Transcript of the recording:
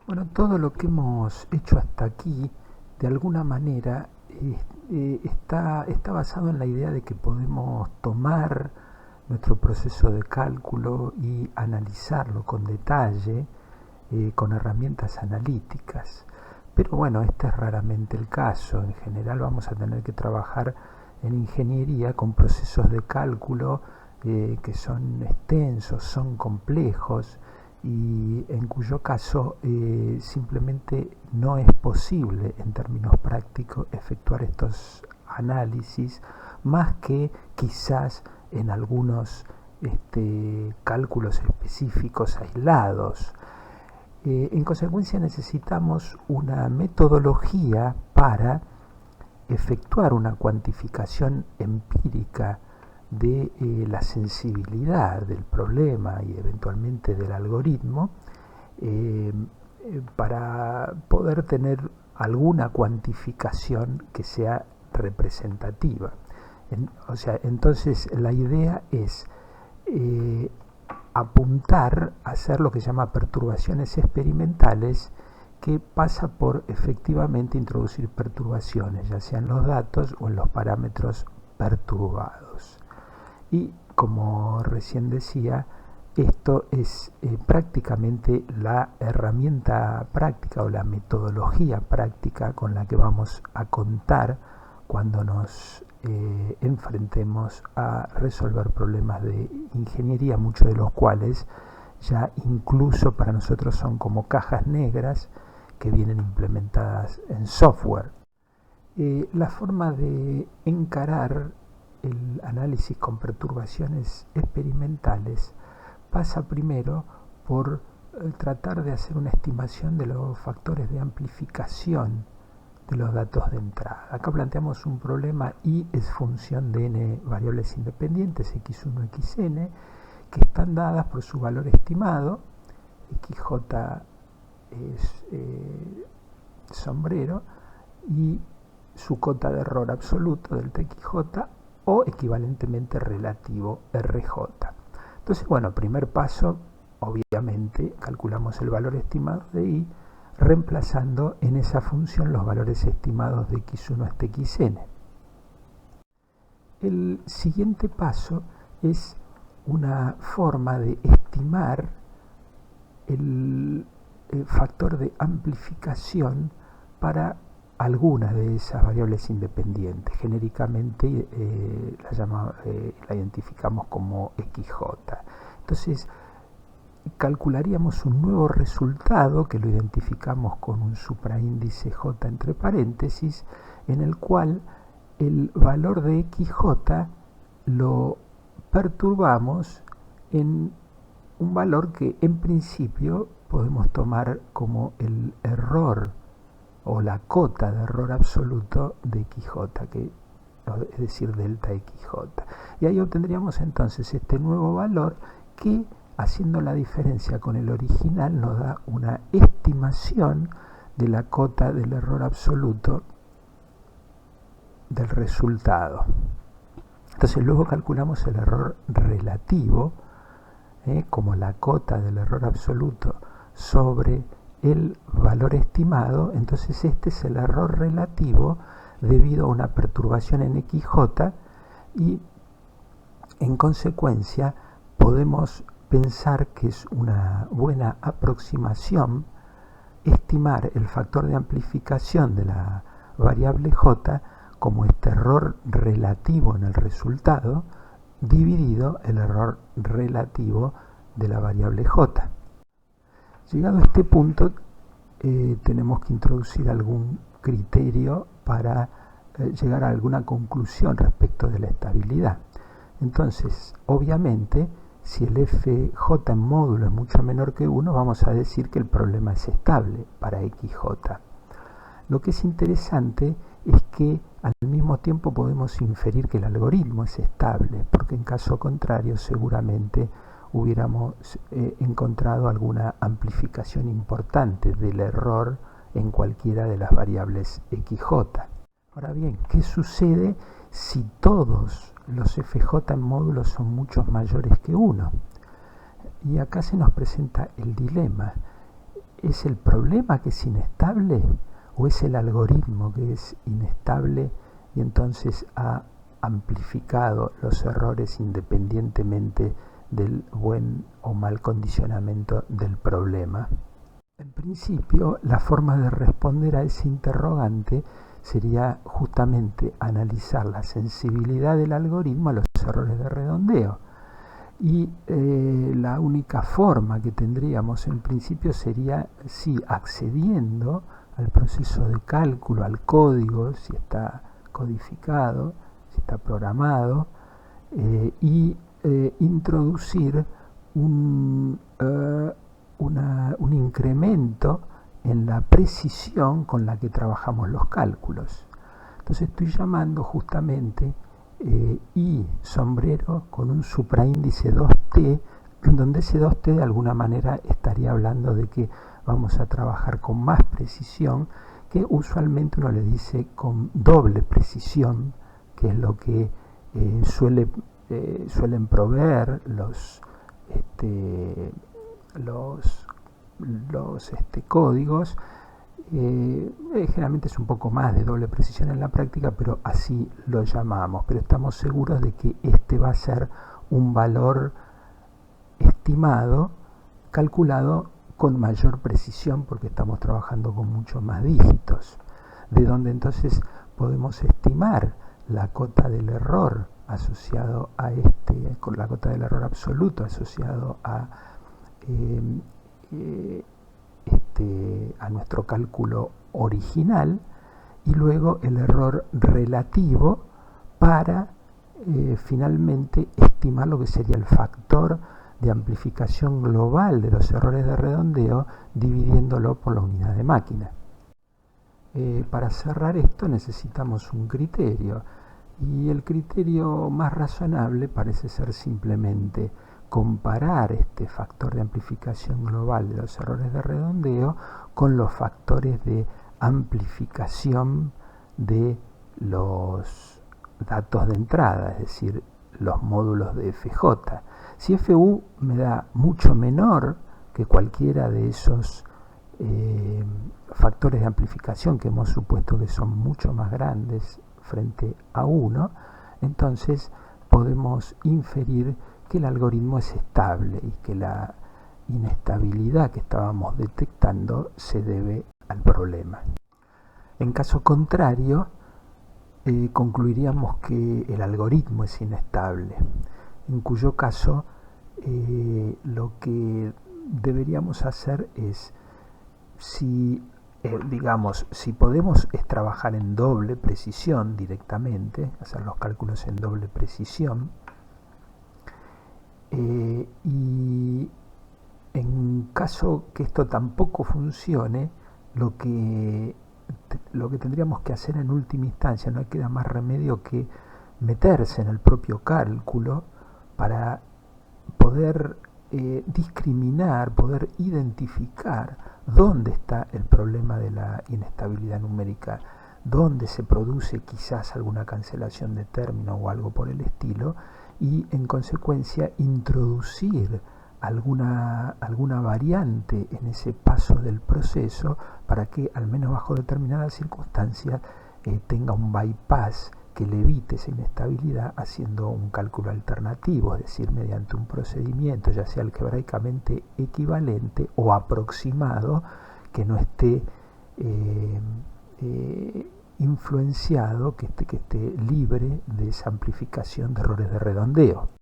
Bueno, todo lo que hemos hecho hasta aquí, de alguna manera, está basado en la idea de que podemos tomar nuestro proceso de cálculo y analizarlo con detalle, con herramientas analíticas. Pero bueno, este es raramente el caso. En general vamos a tener que trabajar en ingeniería con procesos de cálculo que son extensos, son complejos, y en cuyo caso simplemente no es posible en términos prácticos efectuar estos análisis más que quizás en algunos cálculos específicos aislados. En consecuencia necesitamos una metodología para efectuar una cuantificación empírica de la sensibilidad del problema y eventualmente del algoritmo, para poder tener alguna cuantificación que sea representativa. Entonces la idea es apuntar a hacer lo que se llama perturbaciones experimentales, que pasa por efectivamente introducir perturbaciones, ya sea en los datos o en los parámetros perturbados. Y como recién decía, esto es prácticamente la herramienta práctica o la metodología práctica con la que vamos a contar cuando nos enfrentemos a resolver problemas de ingeniería, muchos de los cuales ya incluso para nosotros son como cajas negras que vienen implementadas en software. La forma de encarar el análisis con perturbaciones experimentales pasa primero por tratar de hacer una estimación de los factores de amplificación de los datos de entrada. Acá planteamos un problema y es función de n variables independientes, x1, xn, que están dadas por su valor estimado, xj es sombrero, y su cota de error absoluto, delta xj, o equivalentemente relativo, rj. Entonces, bueno, primer paso, obviamente, calculamos el valor estimado de y, reemplazando en esa función los valores estimados de x1 hasta xn. El siguiente paso es una forma de estimar el factor de amplificación para alguna de esas variables independientes. Genéricamente la identificamos como xj. Entonces, calcularíamos un nuevo resultado que lo identificamos con un supraíndice j entre paréntesis, en el cual el valor de xj lo perturbamos en un valor que en principio podemos tomar como el error o la cota de error absoluto de xj, es decir, delta xj. Y ahí obtendríamos entonces este nuevo valor que, haciendo la diferencia con el original, nos da una estimación de la cota del error absoluto del resultado. Entonces luego calculamos el error relativo, como la cota del error absoluto sobre el valor estimado. Entonces este es el error relativo debido a una perturbación en xj, y en consecuencia podemos pensar que es una buena aproximación estimar el factor de amplificación de la variable j como este error relativo en el resultado dividido el error relativo de la variable j. Llegado a este punto, tenemos que introducir algún criterio para llegar a alguna conclusión respecto de la estabilidad. Entonces, obviamente, si el fj en módulo es mucho menor que 1, vamos a decir que el problema es estable para xj. Lo que es interesante es que al mismo tiempo podemos inferir que el algoritmo es estable, porque en caso contrario seguramente hubiéramos encontrado alguna amplificación importante del error en cualquiera de las variables xj. Ahora bien, ¿qué sucede si todos los fj en módulo son muchos mayores que 1? Y acá se nos presenta el dilema. ¿Es el problema que es inestable o es el algoritmo que es inestable y entonces ha amplificado los errores independientemente del buen o mal condicionamiento del problema? En principio, la forma de responder a ese interrogante sería justamente analizar la sensibilidad del algoritmo a los errores de redondeo. Y la única forma que tendríamos en principio sería si accediendo al proceso de cálculo, al código, si está codificado, si está programado, y introducir un incremento en la precisión con la que trabajamos los cálculos. Entonces estoy llamando justamente I sombrero con un supraíndice 2t, donde ese 2t de alguna manera estaría hablando de que vamos a trabajar con más precisión, que usualmente uno le dice con doble precisión, que es lo que suelen proveer los códigos. Generalmente es un poco más de doble precisión en la práctica, pero así lo llamamos. Pero estamos seguros de que este va a ser un valor estimado, calculado con mayor precisión, porque estamos trabajando con muchos más dígitos, de donde entonces podemos estimar la cota del error asociado a con la cota del error absoluto asociado a nuestro cálculo original, y luego el error relativo para finalmente estimar lo que sería el factor de amplificación global de los errores de redondeo dividiéndolo por la unidad de máquina. Para cerrar esto necesitamos un criterio, y el criterio más razonable parece ser simplemente comparar este factor de amplificación global de los errores de redondeo con los factores de amplificación de los datos de entrada, es decir, los módulos de FJ. Si FU me da mucho menor que cualquiera de esos factores de amplificación que hemos supuesto que son mucho más grandes frente a 1, entonces podemos inferir que el algoritmo es estable y que la inestabilidad que estábamos detectando se debe al problema. En caso contrario, concluiríamos que el algoritmo es inestable, en cuyo caso lo que deberíamos hacer es, si podemos trabajar en doble precisión directamente, hacer los cálculos en doble precisión, y en caso que esto tampoco funcione, lo que tendríamos que hacer en última instancia, no queda más remedio que meterse en el propio cálculo para poder discriminar, poder identificar dónde está el problema de la inestabilidad numérica, dónde se produce quizás alguna cancelación de término o algo por el estilo, y en consecuencia introducir alguna variante en ese paso del proceso para que, al menos bajo determinadas circunstancias, tenga un bypass que le evite esa inestabilidad haciendo un cálculo alternativo, es decir, mediante un procedimiento, ya sea algebraicamente equivalente o aproximado, que no esté influenciado, que esté libre de esa amplificación de errores de redondeo.